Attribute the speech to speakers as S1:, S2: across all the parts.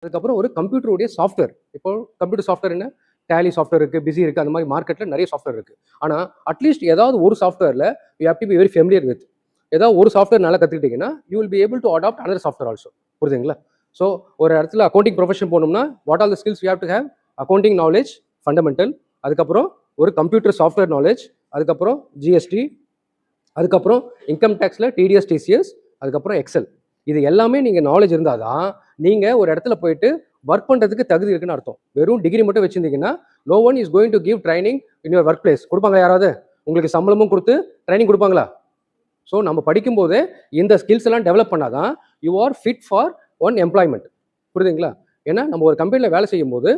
S1: அதுக்கப்புறம் ஒரு கம்ப்யூட்டருடைய சாஃப்ட்வேர். இப்போ கம்ப்யூட்டர் சாஃப்ட்வேர் என்ன? டேலி சாஃப்ட்வேர் இருக்கு, பிஸி இருக்கு. அந்த மாதிரி மார்க்கெட்ல நிறைய சாஃப்ட்வேர் இருக்கு. ஆனா அட்லீஸ்ட் ஏதாவது ஒரு சாஃப்ட்வேர்ல you have to be very familiar with. ஏதாவது ஒரு சாஃப்ட்வேர் நல்லா கத்துக்கிட்டீங்கன்னா you will be able to adapt another software also. புரியுதுங்களா? ஸோ ஒரு இடத்துல அக்கௌண்டிங் ப்ரொஃபஷன் போகணும்னா what are the skills you have to have? Accounting knowledge fundamental, அதுக்கப்புறம் ஒரு கம்ப்யூட்டர் சாஃப்ட்வேர் நாலேஜ், அதுக்கப்புறம் ஜிஎஸ்டி, அதுக்கப்புறம் இன்கம் டேக்ஸில் டிடிஎஸ் டிசிஎஸ், அதுக்கப்புறம் எக்ஸல். இது எல்லாமே நீங்கள் நாலேஜ் இருந்தால் தான் நீங்கள் ஒரு இடத்துல போயிட்டு ஒர்க் பண்ணுறதுக்கு தகுதி இருக்குன்னு அர்த்தம். வெறும் டிகிரி மட்டும் வச்சிருந்தீங்கன்னா no one is going to give training in your workplace. கொடுப்பாங்களா யாராவது? உங்களுக்கு சம்பளமும் கொடுத்து ட்ரைனிங் கொடுப்பாங்களா? ஸோ நம்ம படிக்கும்போது இந்த ஸ்கில்ஸ் எல்லாம் டெவலப் பண்ணாதான் you are fit for one employment. புரியுதுங்களா? ஏன்னா நம்ம ஒரு கம்பெனியில் வேலை செய்யும் போது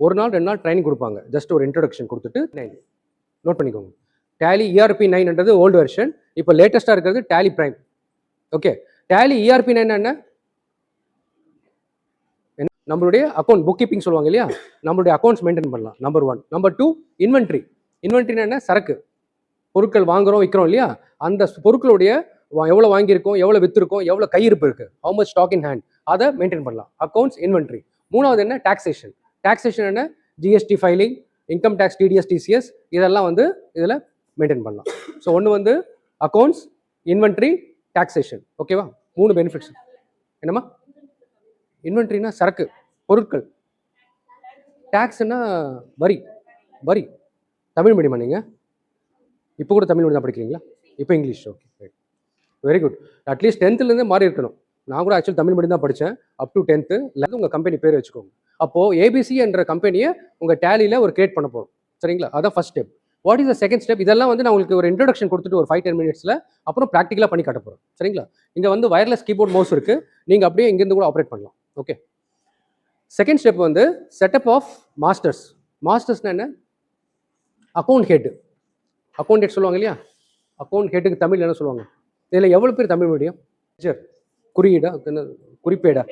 S1: ஒரு நாள் 2 நாள் ட்ரைனிங் கொடுப்பாங்க. ஜஸ்ட் ஒரு இன்ட்ரோடக்ஷன் கொடுத்துட்டு நோட் பண்ணிக்கோங்க. டேலி ERP 9ன்றது ஓல்டு வெர்ஷன். இப்போ லேட்டஸ்ட்டாக இருக்கிறது Tally prime. Okay, Tally ERP 9 என்ன? நம்மளுடைய அக்கௌண்ட் புக் கீப்பிங் சொல்லுவாங்க இல்லையா? நம்மளுடைய அக்கௌண்ட்ஸ் மெயின்டைன் பண்ணலாம். நம்பர் 1. Number 2 inventory. இன்வென்ட்ரினா என்ன? சரக்கு, பொருட்கள் வாங்குறோம் விற்கிறோம் இல்லையா? அந்த பொருட்களுடைய எவ்வளோ வாங்கியிருக்கோம், எவ்வளோ விற்றுருக்கோம், எவ்வளோ கையிருப்பு இருக்கு, how much stock in hand, அதை மெயின்டைன் பண்ணலாம். Accounts inventory. 3வது என்ன? டாக்ஸேஷன். டாக்ஸேஷன் என்ன? GST filing, income tax, TDS TCS, இதெல்லாம் வந்து இதில் மெயின்டைன் பண்ணலாம். ஸோ ஒன்று வந்து அக்கௌண்ட்ஸ், இன்வென்ட்ரி, டாக்ஸேஷன். ஓகேவா? 3 பெனிஃபிட்ஸ். என்னம்மா? இன்வென்ட்ரினா சரக்கு, பொருட்கள். டாக்ஸ்னா வரி. வரி. தமிழ் மீடியமா நீங்கள்? இப்போ கூட தமிழ் மீடியம் தான் படிக்கிறீங்களா? இப்போ English. Okay, very good. At least 10th மாறி இருக்கணும். நான் கூட ஆக்சுவலி தமிழ் மீடியம் தான் படித்தேன் அப் டு 10th. உங்கள் கம்பெனி பேர் வச்சுக்கோங்க. அப்போது ஏபிசி என்ற கம்பெனியை உங்கள் டேலியில் ஒரு கிரியேட் பண்ண போகிறோம். சரிங்களா? அதான் first step. What is the second step? இதெல்லாம் வந்து நான் உங்களுக்கு ஒரு இன்ட்ரோடக்ஷன் கொடுத்துட்டு ஒரு 5-10 மினிட்ஸில் அப்புறம் ப்ராக்டிக்கலாக பண்ணி காட்ட போகிறோம். சரிங்களா? இங்கே வந்து வயர்லெஸ் கீபோர்ட் மவுஸ் இருக்குது. நீங்கள் அப்படியே இங்கேருந்து கூட ஆப்ரேட் பண்ணலாம். ஓகே. செகண்ட் ஸ்டெப் வந்து செட்டப் ஆஃப் மாஸ்டர்ஸ். மாஸ்டர்ஸ்னா என்ன? Account head. அக்கௌண்ட் ஹெட் சொல்லுவாங்க இல்லையா? அக்கௌண்ட் ஹெட்டுக்கு தமிழ் என்ன சொல்லுவாங்க? இதில் எவ்வளோ பேர் தமிழ் மீடியம்? லெஜர், குறியீடா, குறிப்பேடா,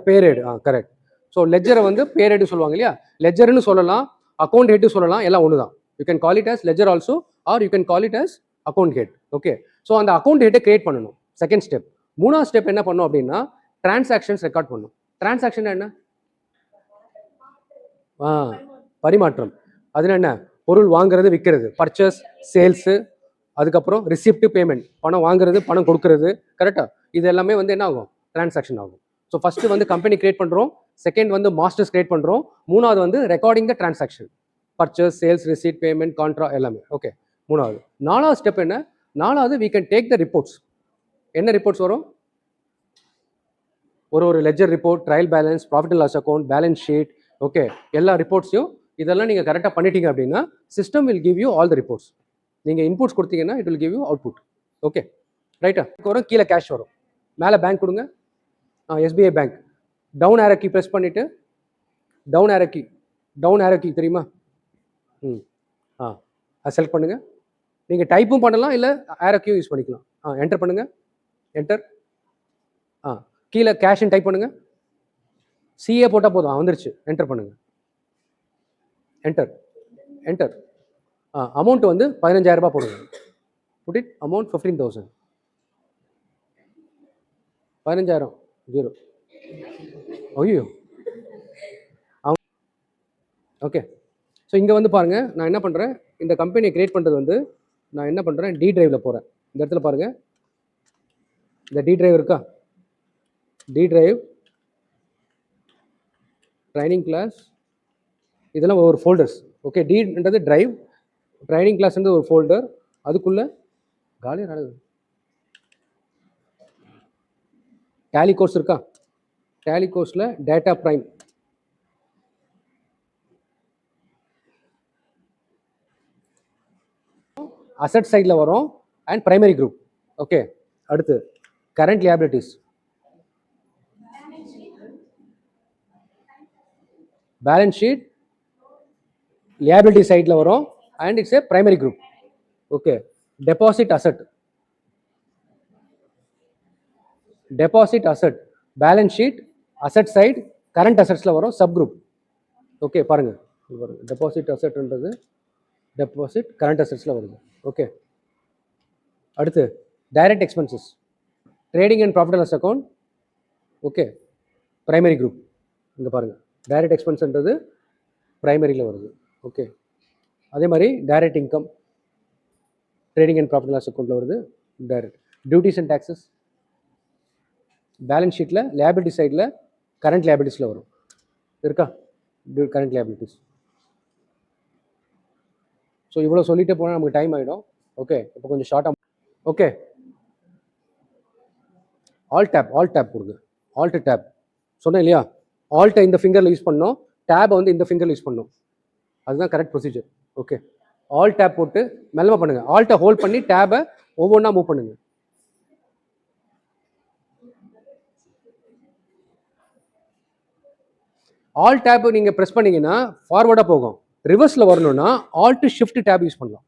S1: பேரேடு. கரெக்ட். ஸோ லெஜரை வந்து பேரேடு சொல்லுவாங்க இல்லையா? லெஜர்னு சொல்லலாம், அக்கௌண்ட் ஹெட் சொல்லலாம், எல்லாம் ஒன்று தான். You can call it as ledger also or you can call it as account head. Okay. So அந்த அக்கௌண்ட் ஹெட்டை கிரியேட் பண்ணணும். Second step. 3வது ஸ்டெப் என்ன பண்ணணும் அப்படின்னா டிரான்சாக்ஷன்ஸ் ரெக்கார்ட் பண்ணணும். டிரான்சாக்ஷன் என்ன? பரிமாற்றம். அது என்ன? பொருள் வாங்குறது, விற்கிறது, பர்ச்சேஸ், சேல்ஸு, அதுக்கப்புறம் ரிசிப்ட், பேமெண்ட், பணம் வாங்குறது, பணம் கொடுக்கறது. கரெக்டா? இது எல்லாமே வந்து என்ன ஆகும்? டிரான்சாக்ஷன் ஆகும். ஸோ ஃபர்ஸ்ட் வந்து கம்பெனி கிரியேட் பண்ணுறோம், செகண்ட் வந்து மாஸ்டர்ஸ் கிரியேட் பண்ணுறோம், 3வது வந்து recording the transaction, purchase, sales, receipt, payment, contra எல்லாமே. ஓகே, 3வது. 4வது ஸ்டெப் என்ன? 4வது we can take the reports. என்ன ரிப்போர்ட்ஸ் வரும்? ஒரு ledger report, trial balance, profit and loss account, balance sheet. Okay, எல்லா ரிப்போர்ட்ஸையும் இதெல்லாம் நீங்கள் கரெக்டாக பண்ணிட்டீங்க அப்படின்னா system will give you all the reports. நீங்கள் இன்புட்ஸ் கொடுத்தீங்கன்னா it will give you output. Okay, ரைட்டா? வரும், கீழே கேஷ் வரும், மேலே பேங்க் கொடுங்க. SBI bank. Down arrow key press பண்ணிவிட்டு டவுன் ஏரோ கீ தெரியுமா? அது செலக்ட் பண்ணுங்கள். நீங்கள் டைப்பும் பண்ணலாம், இல்லை ஏரோ கீ யூஸ் பண்ணிக்கலாம். என்டர் பண்ணுங்கள். என்டர். கீழே கேஷ்ன்னு டைப் பண்ணுங்க. சிஏ போட்டால் போதும், வந்துருச்சு. என்டர் பண்ணுங்க. என்டர். அமௌண்ட் வந்து 15,000 ரூபாய் போடுங்க. Put it amount 15,000. 15,000 0. ஐயோ. ஓகே. ஸோ இங்கே வந்து பாருங்கள், நான் என்ன பண்ணுறேன், இந்த கம்பெனியை கிரியேட் பண்ணுறது வந்து நான் என்ன பண்ணுறேன், டி டிரைவில் போகிறேன். இந்த இடத்துல பாருங்கள், இந்த டி டிரைவ் இருக்கா? டி டிரைவ், ட்ரைனிங் கிளாஸ், இதெல்லாம் ஒரு ஃபோல்டர்ஸ். ஓகே, டின்றது டிரைவ், ட்ரைனிங் கிளாஸ்ன்றது ஒரு ஃபோல்டர். அதுக்குள்ளே காலியாக நடக்குது. டேலி கோர்ஸ் இருக்கா? டேலி கோர்ஸில் டேட்டா பிரைம், அசட் சைடில் வரும் அண்ட் பிரைமரி குரூப். ஓகே, அடுத்து current liabilities, balance sheet, liability சைடில் வரும் and it's a primary group. Okay, deposit asset, balance sheet, asset side, current அசட்ஸில் வரும் சப் குரூப். ஓகே, பாருங்கள், டெபாசிட் அசட்ன்றது டெபாசிட் கரண்ட் அசட்ஸில் வருது. ஓகே, அடுத்து direct expenses, trading and profit and loss account. Okay, primary group. இங்கே பாருங்கள், direct எக்ஸ்பென்ஸ்ன்றது பிரைமரியில் வருது. ஓகே, அதே மாதிரி direct income trading and profit loss அக்கௌண்ட்டில் வருது. Direct duties and taxes balance ஷீட்டில் லியாபிலிட்டி சைடில் கரண்ட் லியாபிலிட்டிஸில் வரும். இருக்கா கரண்ட் லியாபிலிட்டிஸ். ஸோ இவ்வளோ சொல்லிட்டு போனால் நமக்கு டைம் ஆகிடும். ஓகே, இப்போ கொஞ்சம் ஷார்ட்டாக. ஓகே, ஆல் டேப் கொடுங்க. ஆல்ட் டேப் சொன்னேன் இல்லையா, ஆல்ட்டை இந்த ஃபிங்கரில் யூஸ் பண்ணோம், டேபை வந்து இந்த ஃபிங்கரில் யூஸ் பண்ணோம். அதுதான் correct procedure. Okay, alt tab போட்டு மெல்லமாக பண்ணுங்கள். ஆல்ட்டை ஹோல்ட் பண்ணி டேபை ஒவ்வொன்றா மூவ் பண்ணுங்கள். ஆல் டேப் நீங்கள் ப்ரெஸ் பண்ணிங்கன்னா ஃபார்வர்டாக போகும். ரிவர்ஸில் வரணும்னா ஆல்ட் ஷிஃப்ட் டேப் யூஸ் பண்ணலாம்.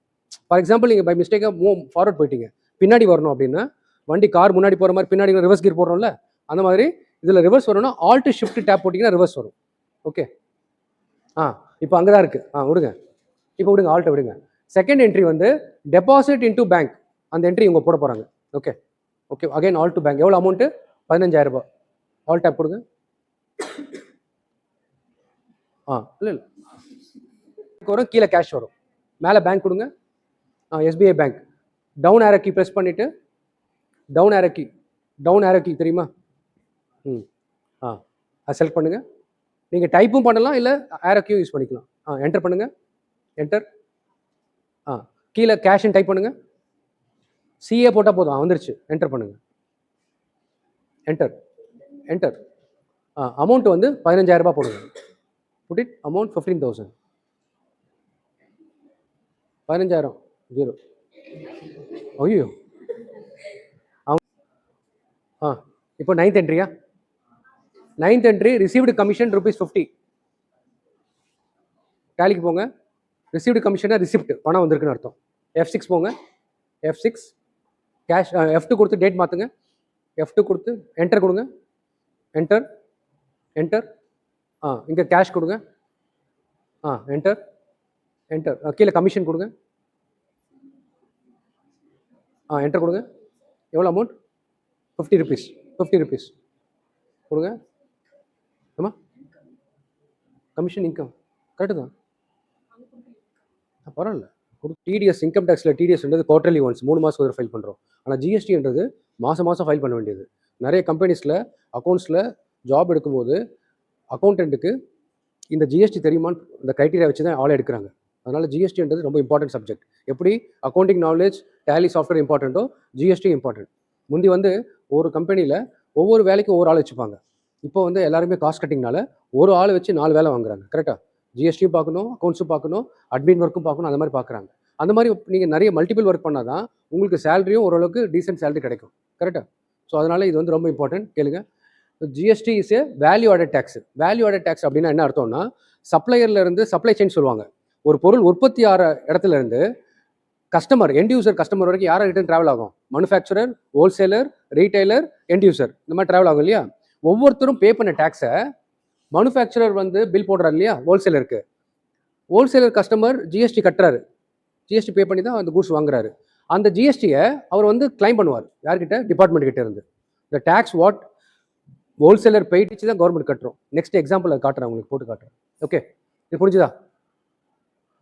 S1: ஃபார் எக்ஸாம்பிள் நீங்கள் பை மிஸ்டேக்காக மூவ் ஃபார்வர்ட் போயிட்டீங்க, பின்னாடி வரணும் அப்படின்னா வண்டி கார் முன்னாடி போகிற மாதிரி பின்னாடி ரிவர்ஸ் கீர் போடுறோம்ல, அந்த மாதிரி இதில் ரிவர்ஸ் வரணும்னா ஆல்ட் ஷிஃப்ட் டேப் போட்டிங்கன்னா ரிவர்ஸ் வரும். ஓகே, இப்போ அங்கே தான் இருக்குது. விடுங்க, இப்போ விடுங்க, ஆல்ட்டை விடுங்க. செகண்ட் என்ட்ரி வந்து டெபாசிட் இன்டூ பேங்க், அந்த என்ட்ரி இவங்க போட போகிறாங்க. Okay okay, again all to bank. எவ்வளோ அமௌண்ட்டு? 15,000 ரூபாய். ஆல் டேப் கொடுங்க. இல்லை வரும், கீழே கேஷ் வரும், மேலே பேங்க் கொடுங்க. SBI bank. Down arrow key press பண்ணிவிட்டு டவுன் ஆரோ கீ தெரியுமா? அது செலக்ட் பண்ணுங்கள். நீங்கள் டைப்பும் பண்ணலாம், இல்லை ஆரோ கீயும் யூஸ் பண்ணிக்கலாம். என்டர் பண்ணுங்கள். என்டர். கீழே கேஷ்ன்னு டைப் பண்ணுங்கள். சிஏ போட்டால் போதும், வந்துருச்சு. என்டர் பண்ணுங்கள். என்டர். அமௌண்ட் வந்து 15,000 ரூபாய் போடுங்க. Put it amount 15,000. 15,000 0. ஐயோ, இப்போ 9th என்ட்ரியா? 9th entry received commission ₹50. டேலிக்கு போங்க. ரிசீவ்டு கமிஷனாக ரிசிப்ட், பணம் வந்திருக்குன்னு அர்த்தம். F6 போங்க. F6 cash. F2 கொடுத்து டேட் மாற்றுங்க. F2 கொடுத்து என்டர் கொடுங்க. என்டர். இங்கே கேஷ் கொடுங்க. என்டர். கீழே கமிஷன் கொடுங்க. என்டர் கொடுங்க. எவ்வளோ அமௌண்ட்? ₹50 கொடுங்க. ஆமாம், கமிஷன் இன்கம் கரெக்டு தான், பரவாயில்ல. டிடிஎஸ் இன்கம் டேக்ஸில் டிடிஎஸ்ன்றது குவார்டர்லி ஒன்ஸ், 3 மாதம் ஒரு ஃபைல் பண்ணுறோம். ஆனால் ஜிஎஸ்டின்றது மாதம் ஃபைல் பண்ண வேண்டியது. நிறைய கம்பெனிஸில் அக்கௌண்ட்ஸில் ஜாப் எடுக்கும்போது அக்கௌண்டண்ட்டுக்கு இந்த ஜிஎஸ்டி தெரியுமான்னு இந்த க்ரைட்டீரியா வச்சு தான் ஆளை எடுக்கிறாங்க. அதனால் ஜிஎஸ்டின்றது ரொம்ப இம்பார்ட்டன்ட் சப்ஜெக்ட். எப்படி அக்கௌண்டிங் நாலேஜ், டேலி சாஃப்ட்வேர் இம்பார்ட்டண்ட்டோ ஜிஎஸ்டி இம்பார்ட்டன்ட். முந்தி வந்து ஒரு கம்பெனியில் ஒவ்வொரு வேலைக்கும் ஒரு ஆள் வச்சுப்பாங்க. இப்போ வந்து எல்லாருமே காஸ்ட் கட்டிங்னால ஒரு ஆள் வச்சு 4 வேலை வாங்குறாங்க. கரெக்டாக ஜிஎஸ்டியும் பார்க்கணும், அக்கௌண்ட்ஸும் பார்க்கணும், அட்மின் ஒர்க்கும் பார்க்கணும், அந்த மாதிரி பார்க்குறாங்க. அந்த மாதிரி நீங்கள் நிறைய மல்டிபிள் ஒர்க் பண்ணால் தான் உங்களுக்கு சேலரியும் ஓரளவுக்கு டீசென்ட் சேலரி கிடைக்கும். கரெக்டாக. ஸோ அதனால் இது வந்து ரொம்ப இம்பார்ட்டன்ட். கேளுங்க. GST is a value added tax. Value added tax அப்படின்னா என்ன அர்த்தம்னா, சப்ளையர்லேருந்து சப்ளை செயின் சொல்லுவாங்க. ஒரு பொருள் உற்பத்தி ஆகிற இடத்துல இருந்து கஸ்டமர், எண்ட் யூசர் கஸ்டமர் வரைக்கும் யாரை ரிட்டர்ன் ட்ராவல் ஆகும்? Manufacturer, wholesaler, retailer, end user, இந்த மாதிரி ட்ராவல் ஆகும் இல்லையா? ஒவ்வொருத்தரும் பே பண்ண டேக்ஸை மேனுஃபேக்சரர் வந்து பில் போடுறாரு இல்லையா ஹோல்சேலருக்கு. ஹோல்சேலர் கஸ்டமர் ஜிஎஸ்டி கட்டுறாரு, ஜிஎஸ்டி பே பண்ணி தான் அந்த கூட்ஸ் வாங்குறாரு. அந்த ஜிஎஸ்டியை அவர் வந்து கிளைம் பண்ணுவார். யார்கிட்ட? டிபார்ட்மெண்ட் கிட்ட இருந்து. இந்த டேக்ஸ் வாட் ஹோல்சேலர் பெய்டிச்சு தான் கவர்மெண்ட் கட்டுறோம். நெக்ஸ்ட் எக்ஸாம்பிள் அது காட்டுறேன், உங்களுக்கு போட்டு காட்டுறேன். ஓகே, இது புரிஞ்சுதா?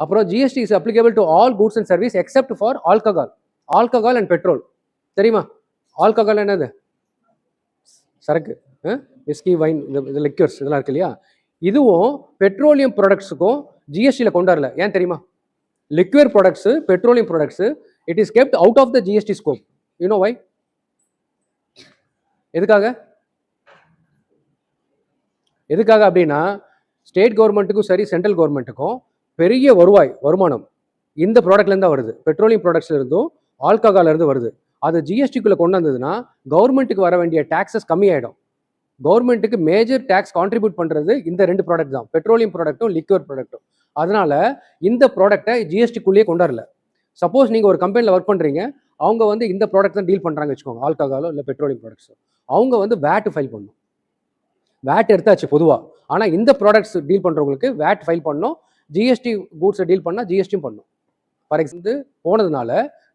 S1: அப்புறம் GST is applicable to all goods and service except for alcohol and petrol. தெரியுமா? ஆல்கஹால் என்னது? சரக்கு, விஸ்கி, வைன், இந்த லிக்யூர்ஸ் இதெல்லாம் இருக்கு இல்லையா? இதுவும் பெட்ரோலியம் ப்ராடக்ட்ஸுக்கும் ஜிஎஸ்டியில் கொண்டாடல. ஏன் தெரியுமா? Liquor products, petroleum products, it is kept out of the GST scope. You know why? எதுக்காக அப்படின்னா, ஸ்டேட் கவர்மெண்ட்டுக்கும் சரி சென்ட்ரல் கவர்மெண்ட்டுக்கும் பெரிய வருமானம் இந்த ப்ராடக்ட்லேருந்து தான் வருது. பெட்ரோலியம் ப்ராடக்ட்ஸ்ல இருந்தும் ஆல்கஹால்ல இருந்து வருது. அது ஜிஎஸ்டிக்குள்ளே கொண்டு வந்ததுன்னா கவர்மெண்ட்டுக்கு வர வேண்டிய டேக்ஸஸ் கம்மியாயிடும். கவர்மெண்ட்டுக்கு மேஜர் டேக்ஸ் கான்ட்ரிபியூட் பண்ணுறது இந்த 2 ப்ராடக்ட் தான், பெட்ரோலியம் ப்ராடக்ட்டும் லிக்யூர் ப்ராடக்ட்டும். அதனால இந்த ப்ராடக்ட்டை ஜிஎஸ்டிக்குள்ளேயே கொண்டாடல. சப்போஸ் நீங்கள் ஒரு கம்பெனியில் ஒர்க் பண்ணுறீங்க, அவங்க வந்து இந்த ப்ராடக்ட் தான் டீல் பண்ணுறாங்க வச்சுக்கோங்க, ஆல்கஹாலோ இல்லை பெட்ரோலியம் ப்ராடக்ட்ஸோ, அவங்க வந்து வேட் ஃபைல் பண்ணணும். வேட் எடுத்தாச்சு பொதுவாக, ஆனால் இந்த ப்ராடக்ட்ஸ் டீல் பண்ணுறவங்களுக்கு வேட் ஃபைல் பண்ணணும். ஜிஎஸ்டி கூட்ஸை டீல் பண்ணால் ஜிஎஸ்டியும் பண்ணணும். ஃபார் எக்ஸாம்பிள் போனதுனால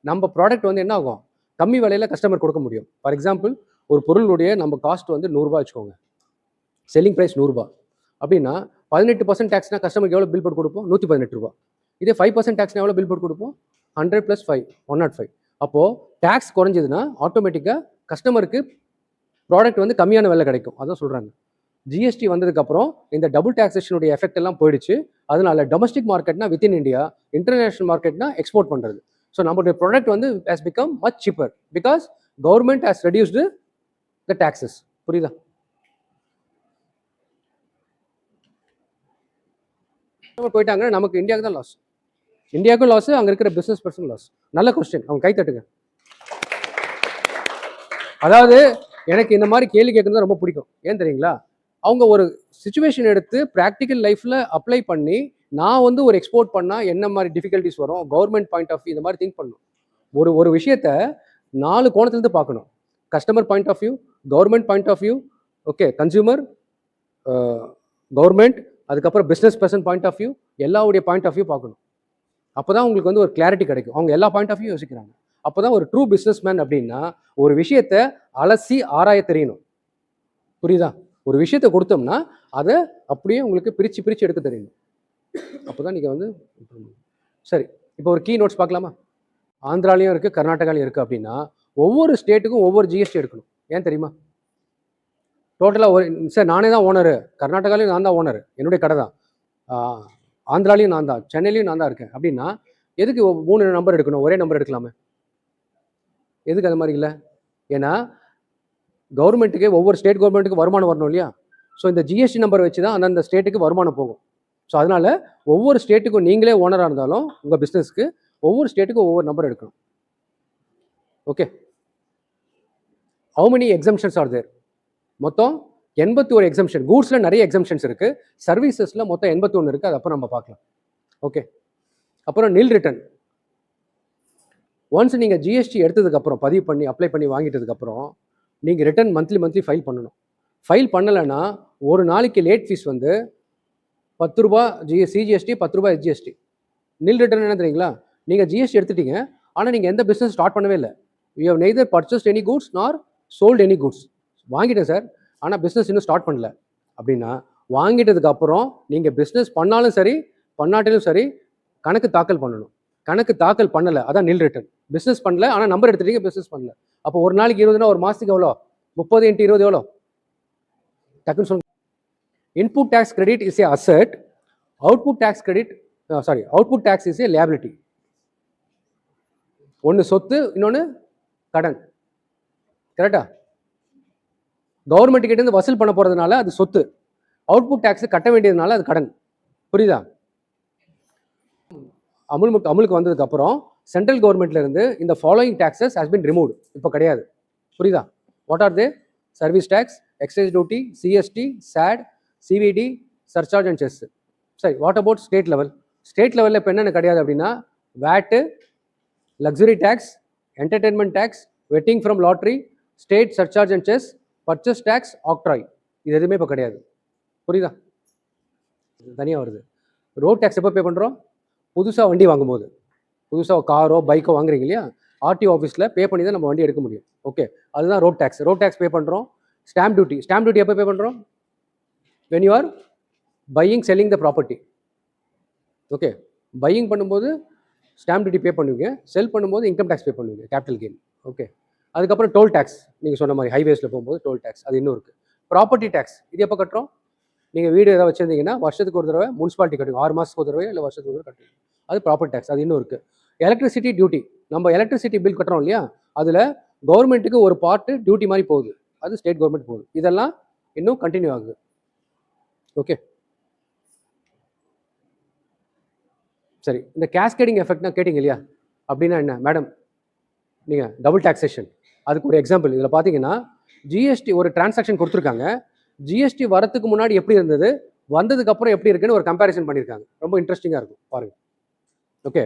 S1: நம்ம ப்ராடக்ட் வந்து என்ன ஆகும்? கம்மி விலையில் கஸ்டமர் கொடுக்க முடியும். ஃபார் எக்ஸாம்பிள் ஒரு பொருளுடைய நம்ம காஸ்ட் வந்து 100 ரூபாய் வச்சுக்கோங்க. செல்லிங் ப்ரைஸ் 100 ரூபாய் அப்படின்னா 18% டேக்ஸ்னா கஸ்டமருக்கு எவ்வளோ பில் போட்டு கொடுப்போம்? 118 ரூபா. இதே 5% டேக்ஸ்னா எவ்வளோ பில் போட்டு கொடுப்போம்? 100 + 5 105. அப்போது டேக்ஸ் குறைஞ்சதுன்னா ஆட்டோமேட்டிக்காக கஸ்டமருக்கு ப்ராடக்ட் வந்து கம்மியான விலை கிடைக்கும். அதான் சொல்கிறாங்க. ஜிஎஸ்டி வந்ததுக்கப்புறம் இந்த டபுள் டாக்ஸேஷனுடைய எஃபெக்ட் எல்லாம் போயிடுச்சு. அதனால டொமஸ்டிக் மார்க்கெட்னா வித்தின் இந்தியா, இன்டர்நேஷனல் மார்க்கெட்னா எக்ஸ்போர்ட் பண்ணுறது. ஸோ நம்மளுடைய ப்ராடக்ட் வந்து has become much cheaper because government has reduced the taxes. புரியுதா? போயிட்டாங்கன்னா நமக்கு இந்தியாவுக்கு தான் லாஸ். இந்தியாவுக்கும் லாஸ், அங்கே இருக்கிற பிஸ்னஸ் பர்சன் லாஸ். நல்ல கொஸ்டின், அவங்க கை தட்டுங்க. அதாவது எனக்கு இந்த மாதிரி கேள்வி கேட்குறது ரொம்ப பிடிக்கும். ஏன் தெரியுங்களா? அவங்க ஒரு சுச்சுவேஷன் எடுத்து ப்ராக்டிக்கல் லைஃப்பில் அப்ளை பண்ணி நான் வந்து ஒரு எக்ஸ்போர்ட் பண்ணால் என்ன மாதிரி டிஃபிகல்ட்டிஸ் வரும், கவர்மெண்ட் பாயிண்ட் ஆஃப் வியூ இந்த மாதிரி திங்க் பண்ணணும். ஒரு விஷயத்த 4 கோணத்துலேருந்து பார்க்கணும். Customer point of view, government point of view, okay, consumer, government, அதுக்கப்புறம் business person point of view, எல்லாவுடைய பாயிண்ட் ஆஃப் வியூ பார்க்கணும். அப்போ தான் உங்களுக்கு வந்து ஒரு கிளாரிட்டி கிடைக்கும். அவங்க எல்லா பாயிண்ட் ஆஃப் வியூ யோசிக்கிறாங்க. அப்போ தான் ஒரு ட்ரூ பிஸ்னஸ் மேன் அப்படின்னா ஒரு விஷயத்தை அலசி ஆராய தெரியணும். புரியுதா? ஒரு விஷயத்தை கொடுத்தோம்னா அதை அப்படியே உங்களுக்கு பிரித்து எடுக்க தெரியணும். அப்போ தான் நீங்கள் வந்து சரி. இப்போ ஒரு கீ நோட்ஸ் பார்க்கலாமா? ஆந்திராலையும் இருக்குது, கர்நாடகாலையும் இருக்குது. அப்படின்னா ஒவ்வொரு ஸ்டேட்டுக்கும் ஒவ்வொரு ஜிஎஸ்டி எடுக்கணும். ஏன் தெரியுமா? டோட்டலாக ஒரு சார் நானே தான் ஓனரு, கர்நாடகாலையும் நான் தான் ஓனர், என்னுடைய கடை தான், ஆந்திராலையும் நான் தான், சென்னையிலையும் நான் தான் இருக்கேன். அப்படின்னா எதுக்கு 3 நம்பர் எடுக்கணும்? ஒரே நம்பர் எடுக்கலாமே. எதுக்கு அது மாதிரி இல்லை? ஏன்னா கவர்மெண்ட்டுக்கு ஒவ்வொரு ஸ்டேட் கவர்மெண்ட்டுக்கு வருமானம் வரணும் இல்லையா? ஸோ இந்த ஜிஎஸ்டி நம்பர் வச்சு தான் அந்தந்த ஸ்டேட்டுக்கு வருமானம் போகும். ஸோ அதனால் ஒவ்வொரு ஸ்டேட்டுக்கும் நீங்களே ஓனராக இருந்தாலும் உங்கள் பிஸ்னஸ்க்கு ஒவ்வொரு ஸ்டேட்டுக்கும் ஒவ்வொரு நம்பர் எடுக்கணும். Okay. How many exemptions are there? மொத்தம் 81 எக்ஸம்ஷன். கூட்ஸில் நிறைய எக்ஸம்ஷன்ஸ் இருக்குது, சர்வீசஸில் மொத்தம் 81 இருக்குது. அது அப்புறம் நம்ம பார்க்கலாம். ஓகே. அப்புறம் நில் ரிட்டர்ன். ஒன்ஸ் நீங்கள் ஜிஎஸ்டி எடுத்ததுக்கப்புறம் பதிவு பண்ணி அப்ளை பண்ணி வாங்கிட்டதுக்கப்புறம் நீங்கள் ரிட்டர்ன் மந்த்லி ஃபைல் பண்ணணும். ஃபைல் பண்ணலைன்னா ஒரு நாளைக்கு லேட் ஃபீஸ் வந்து 10 ரூபா சிஜிஎஸ்டி, 10 ரூபா எஸ்ஜிஎஸ்டி. நில் ரிட்டர்ன் என்ன தெரியுங்களா? நீங்கள் ஜிஎஸ்டி எடுத்துட்டீங்க, ஆனால் நீங்கள் எந்த பிஸ்னஸ் ஸ்டார்ட் பண்ணவே இல்லை. You have neither purchased any goods nor sold any goods. வாங்கிட்டேன் சார், ஆனால் பிஸ்னஸ் இன்னும் ஸ்டார்ட் பண்ணல அப்படின்னா வாங்கிட்டதுக்கப்புறம் நீங்கள் பிஸ்னஸ் பண்ணாலும் சரி பண்ணாட்டிலும் சரி கணக்கு தாக்கல் பண்ணணும். கணக்கு தாக்கல் பண்ணலை, அதான் நில் ரிட்டர்ன். பிஸ்னஸ் பண்ணல, ஆனால் நம்பர் எடுத்துட்டீங்க, பிஸ்னஸ் பண்ணல. அப்போ ஒரு நாளைக்கு 20னா ஒரு மாதத்துக்கு எவ்வளோ? 30 × 20 எவ்வளோ? டக்குன்னு சொல்லுங்க. Input tax credit is a asset, output tax credit output tax is a liability. ஒன்று சொத்து, இன்னொன்று கடன். கரெக்டா? கவர்மெண்ட் கிட்ட இருந்து வசூல் பண்ண போறதுனால அது சொத்து, அவுட்புட் டேக்ஸ் கட்ட வேண்டியதுனால அது கடன். புரியுதா? அமுலுக்கு வந்ததுக்கு அப்புறம் சென்ட்ரல் கவர்மெண்ட்ல இருந்து இந்த following taxes has been removed. இப்போ கிடையாது. புரியுதா? What are they? Service tax, excise duty, CST, சாட், சிவிடி, சர்சார்ஜ் அண்ட் செஸ். சரி, what about state level? State லெவலில் இப்போ என்னென்ன கிடையாது அப்படின்னா VAT, luxury tax, entertainment tax, betting from lottery, state surcharge and cess, purchase tax, octroi, இது எதுவுமே இப்போ கிடையாது. புரியுதா? தனியாக வருது. ரோட் டேக்ஸ் எப்போ பே பண்ணுறோம்? புதுசாக வண்டி வாங்கும்போது, புதுசாக காரோ பைக்கோ வாங்குறீங்க இல்லையா, ஆர்டிஓ ஆஃபீஸில் பே பண்ணி தான் நம்ம வண்டி எடுக்க முடியும். ஓகே, அதுதான் road tax. Road tax pay பண்ணுறோம். ஸ்டாம்ப் டியூட்டி எப்போ பே பண்ணுறோம்? When you are buying selling the property. Okay, buying பண்ணும்போது ஸ்டாம்ப் டியூட்டி பே பண்ணுவீங்க, செல் பண்ணும்போது இன்கம் டேக்ஸ் பே பண்ணுவீங்க, கேபிட்டல் கெயின். ஓகே, அதுக்கப்புறம் டோல் டேக்ஸ். நீங்கள் சொன்ன மாதிரி ஹைவேஸில் போகும்போது டோல் டேக்ஸ், அது இன்னும் இருக்குது. ப்ராப்பர்ட்டி டேக்ஸ் இது எப்போ கட்டுறோம்? நீங்கள் வீடு ஏதாவது வச்சுருந்தீங்கன்னா வருஷத்துக்கு ஒரு தடவை முனிசிபாலிட்டி கட்டுங்க, 6 மாதத்துக்கு ஒரு தடவை இல்லை வருஷத்துக்கு ஒரு தடவை கட்டுங்க, அது ப்ராப்பர்ட்டி டேக்ஸ், அது இன்னும் இருக்குது. எலக்ட்ரிசிட்டி டியூட்டி, நம்ம எலக்ட்ரிசிட்டி பில் கட்டுறோம் இல்லையா, அதில் கவர்மெண்ட்டுக்கு ஒரு பார்ட்டு டியூட்டி மாதிரி போகுது, அது ஸ்டேட் கவர்மெண்ட் போகுது. இதெல்லாம் இன்னும் கண்டினியூ ஆகுது. ஓகே, சரி. இந்த கேஸ்கேடிங் எஃபெக்ட்னா கேட்டிங்க இல்லையா, அப்படின்னா என்ன மேடம்? நீங்கள் டபுள் டாக்ஸேஷன், அதுக்கு ஒரு எக்ஸாம்பிள் இதில் பார்த்தீங்கன்னா ஜிஎஸ்டி ஒரு டிரான்சாக்ஷன் கொடுத்துருக்காங்க. ஜிஎஸ்டி வரத்துக்கு முன்னாடி எப்படி இருந்தது, வந்ததுக்கு அப்புறம் எப்படி இருக்குன்னு ஒரு கம்பேரிசன் பண்ணியிருக்காங்க. ரொம்ப இன்ட்ரெஸ்டிங்காக இருக்கும் பாருங்க. ஓகே,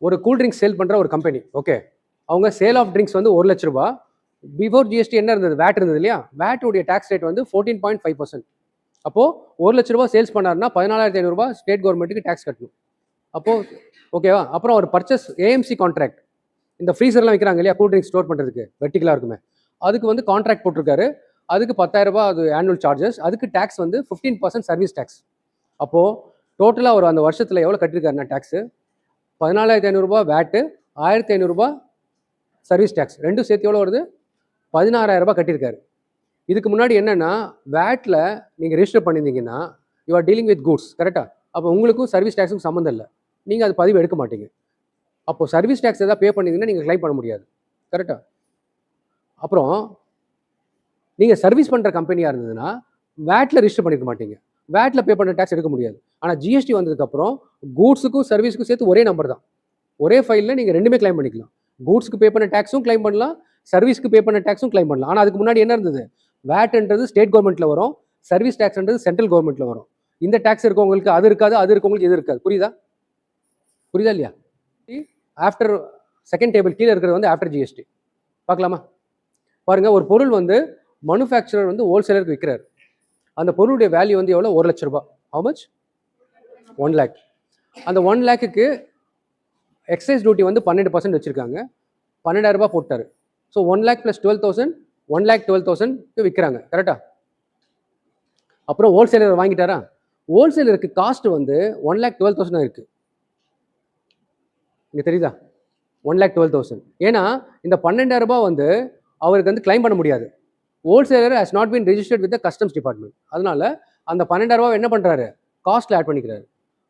S1: ஒரு கூல் ட்ரிங்க்ஸ் சேல் பண்ணுற ஒரு கம்பெனி. ஓகே, அவங்க சேல் ஆஃப் ட்ரிங்க்ஸ் வந்து 1 லட்ச ரூபா. பிஃபோர் ஜிஎஸ்டி என்ன இருந்தது? வேட் இருந்தது இல்லையா, வேட்டுடைய டேக்ஸ் ரேட் வந்து 14.5%. அப்போது 1 லட்ச ரூபா சேல்ஸ் பண்ணாருன்னா 14,500 ரூபா ஸ்டேட் கவர்மெண்ட்டுக்கு டேக்ஸ் கட்டணும். அப்போது ஓகேவா? அப்புறம் ஒரு பர்ச்சேஸ் ஏஎம்சி கான்ட்ராக்ட், இந்த ஃப்ரீசர்லாம் வைக்கிறாங்க இல்லையா கூல் ட்ரிங்க்ஸ் ஸ்டோர் பண்ணுறதுக்கு, வெர்டிகலாக இருக்குமே, அதுக்கு வந்து கான்ட்ராக்ட் போட்டிருக்காரு. அதுக்கு 10,000 ரூபாய் அது ஆனுவல் சார்ஜஸ், அதுக்கு டேக்ஸ் வந்து 15% சர்வீஸ் டேக்ஸ். அப்போது டோட்டலாக அவர் அந்த வருஷத்தில் எவ்வளோ கட்டியிருக்காருன்னா டேக்ஸு 14,500 ரூபாய் வேட்டு, 1,500 ரூபாய் சர்வீஸ் டேக்ஸ், ரெண்டும் சேர்த்து எவ்வளோ வருது 16,000 ரூபாய் கட்டியிருக்காரு. இதுக்கு முன்னாடி என்னென்னா வேட்டில் நீங்கள் ரெஜிஸ்டர் பண்ணியிருந்தீங்கன்னா you are dealing with goods, கரெக்டாக? அப்போ உங்களுக்கும் சர்வீஸ் டேக்ஸுக்கும் சம்மந்தம் இல்லை, நீங்கள் அது பதிவு எடுக்க மாட்டீங்க. அப்போது சர்வீஸ் டேக்ஸ் எதாவது பே பண்ணிங்கன்னா நீங்கள் கிளைம் பண்ண முடியாது, கரெக்டாக? அப்புறம் நீங்கள் சர்வீஸ் பண்ணுற கம்பெனியாக இருந்ததுன்னா வேட்டில் ரிஜிஸ்டர் பண்ணிக்க மாட்டீங்க, வேட்டில் பே பண்ணுற டேக்ஸ் எடுக்க முடியாது. ஆனால் ஜிஎஸ்டி வந்ததுக்கப்புறம் கூட்ஸுக்கும் சர்வீஸுக்கும் சேர்த்து ஒரே நம்பர் தான், ஒரே ஃபைலில் நீங்கள் ரெண்டுமே கிளைம் பண்ணிக்கலாம். கூட்ஸுக்கு பே பண்ண டேக்ஸும் கிளைம் பண்ணலாம், சர்வீஸ்க்கு பே பண்ண டேக்ஸும் கிளைம் பண்ணலாம். ஆனால் அதுக்கு முன்னாடி என்ன இருந்தது, வேட்ன்றது ஸ்டேட் கவர்மெண்ட்டில் வரும், சர்வீஸ் டேக்ஸ்ன்றது சென்ட்ரல் கவர்மெண்ட்டில் வரும். இந்த டேக்ஸ் இருக்கவங்களுக்கு அது இருக்காது, அது இருக்கவங்களுக்கு இது இருக்காது. புரியுதா இல்லையா? ஆஃப்டர் செகண்ட் டேபிள் கீழே இருக்கிறது வந்து ஆஃப்டர் ஜிஎஸ்டி. பார்க்கலாமா? பாருங்கள், ஒரு பொருள் வந்து மனுஃபேக்சரர் வந்து ஹோல்சேலருக்கு விற்கிறார். அந்த பொருளுடைய வேல்யூ வந்து எவ்வளோ? 1 லட்ச ரூபாய். How much? 1 lakh. அந்த 1 lakhக்கு எக்ஸைஸ் டியூட்டி வந்து 12% வச்சுருக்காங்க, 12,000 ரூபாய் போட்டார். ஸோ 1 lakh + 12,000, 1,12,000 விற்கிறாங்க, கரெக்டாக? அப்புறம் ஹோல்சேலர் வாங்கிட்டாரா? ஹோல்சேலருக்கு காஸ்ட் வந்து 1,12,000 இருக்குது. இங்கே தெரியுதா? 1,12,000. ஏன்னா இந்த 12,000 ரூபாய் வந்து அவருக்கு வந்து கிளைம் பண்ண முடியாது. Wholesaler has not been registered with the customs department. அதனால அந்த 12,000 ரூபாய் என்ன பண்ணுறாரு, காஸ்ட்டில் ஆட் பண்ணிக்கிறாரு,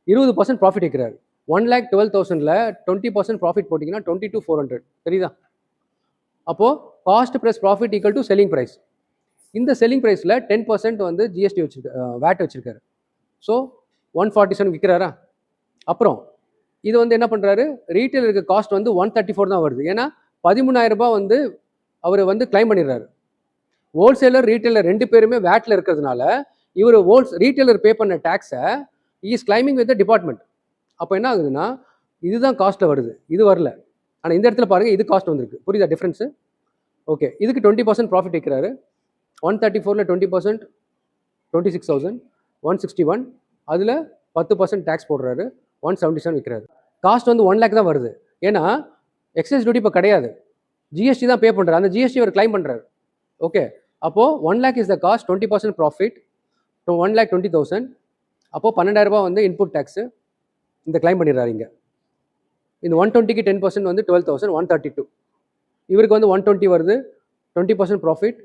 S1: 20% ப்ராஃபிட் வைக்கிறாரு. 1,12,000ல் 20% ப்ராஃபிட் போட்டிங்கன்னா 22,400. தெரியுதா? அப்போது cost plus profit equal to selling price. இந்த செல்லிங் ப்ரைஸில் 10% வந்து ஜிஎஸ்டி வேட் வச்சுருக்காரு. ஸோ 147 விற்கிறாரா? அப்புறம் இது வந்து என்ன பண்ணுறாரு, ரீட்டைலருக்கு காஸ்ட் வந்து 134 தான் வருது. ஏன்னா 13,000 ரூபாய் வந்து அவர் வந்து கிளைம் பண்ணிடுறாரு. ஹோல்சேலர் ரீட்டைலர் ரெண்டு பேருமே வேட்டில் இருக்கிறதுனால இவர் ரீட்டைலர் பே பண்ண டேக்ஸை is claiming with the department. அப்போ என்ன ஆகுதுன்னா இதுதான் காஸ்ட்டில் வருது, இது வரல. ஆனால் இந்த இடத்துல பாருங்கள், இது காஸ்ட் வந்திருக்கு. புரியுதா டிஃப்ரென்ஸு? ஓகே, இதுக்கு 20% ப்ராஃபிட் வைக்கிறாரு. 134ல் 20% 26,000, 161. அதில் 10% டேக்ஸ் போடுறாரு, 177 விற்கிறாரு. காஸ்ட் வந்து 1 lakh தான் வருது. ஏன்னா எக்ஸைஸ் டியூட்டி இப்போ கிடையாது, ஜிஎஸ்டி தான் பே பண்ணுறாரு. அந்த ஜிஎஸ்டி அவர் கிளைம் பண்ணுறாரு. ஓகே, அப்போது 1 lakh is the cost, 20% profit, 1,20,000. அப்போது 12,000 ரூபாய் வந்து இன்புட் டேக்ஸு இந்த கிளைம் பண்ணிடுறாரு. இங்கே இந்த 120க்கு 10% வந்து 12,000, 132. இவருக்கு வந்து 120 வருது, 20% ப்ராஃபிட்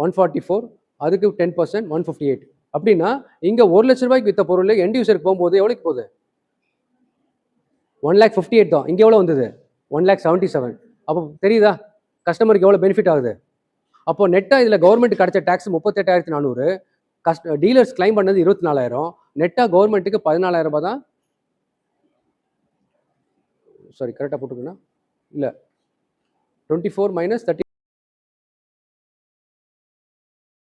S1: 144, அதுக்கு 10% 158. அப்படின்னா இங்கே 1 லட்ச ரூபாய்க்கு விற்ற பொருள் எண்ட் யூசருக்கு போகும்போது எவ்வளோக்கு போகுது? 1,58,000 தான். இங்கே எவ்வளோ வந்தது? 1,77,000. அப்போ தெரியுதா கஸ்டமருக்கு எவ்வளோ பெனிஃபிட் ஆகுது? அப்போ நெட்டாக இதில் கவர்மெண்ட் கிடைச்ச டேக்ஸ் 38,400, டீலர்ஸ் கிளைம் பண்ணது 24,000, நெட்டாக கவர்மெண்ட்டுக்கு 14,000 ரூபாய் தான். சாரி, கரெக்டாக போட்டுக்கணும். இல்லை, 24 - 30